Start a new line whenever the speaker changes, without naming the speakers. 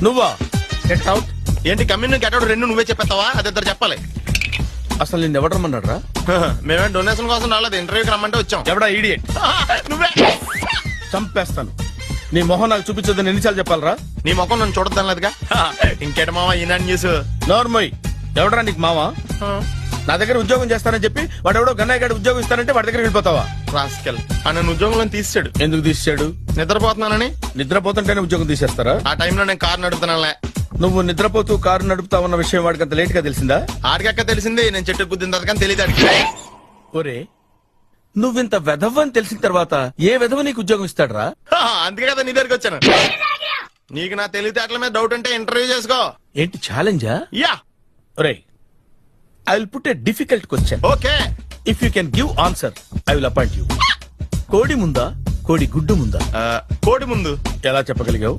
నువ్వా? Get out.
ఏంటి commune get out రెండు నువ్వే చెప్పేస్తావా? అది ఇద్దరు చెప్పాలి.
అసలు నిన్ను ఎవడు రమ్మన్నాడ్రా?
మేమే డొనేషన్ కోసం రాలేదు, ఇంటర్వ్యూకి రమ్మంటే వచ్చాం.
ఎవడా ఈడియట్?
నువ్వే.
చంపేస్తాను. నీ మొహం నాకు చూపించొద్దని ఎన్నిసార్లు చెప్పాలరా?
నీ ముఖం నన్ను చూడద్దాం లేదుగా. ఇంకేట మావా ఈనాడు న్యూస్.
నోర్మోయ్, ఎవడరా నీకు మావా? నా దగ్గర ఉద్యోగం చేస్తానని చెప్పి వాడు ఎవడో గన్నయ్య గారి ఉద్యోగం ఇస్తానంటే వాడి దగ్గర వెళ్ళిపోతావా?
రాస్కెల్ నన్ను ఉద్యోగంలో తీసాడు.
ఎందుకు తీసాడు?
నిద్రపోతున్నానని.
నిద్రపోతుంటేనే ఉద్యోగం తీసేస్తారా?
ఆ టైంలో నేను కారు నడుపుతున్నానులే.
నువ్వు నిద్రపోతూ కారు నడుపుతా ఉన్న విషయం వాడికి అంత లేట్ గా తెలిసిందా?
ఆడికక్క తెలిసింది, నేను చెట్టు గుద్దిన తర్వాత కానీ తెలియదు ఆడికి.
ఒరే, నువ్వింత వెధవని తెలిసిన తర్వాత ఏ వెధవ నీకు ఉద్యోగం ఇస్తాడరా?
అందుకే కదా నీ దగ్గరికి వచ్చాను. నీకు నా తెలివితేటల మీద డౌట్ అంటే ఇంటర్వ్యూ చేసుకో.
ఏంటి ఛాలెంజా?
యా.
ఒరే, I will put a difficult question.
Okay.
If you can give answer I will appoint you. కోడి ముందా, కోడి గుడ్డు ముందా?
కోడి ముందు.
ఎలా చెప్పగలిగావు?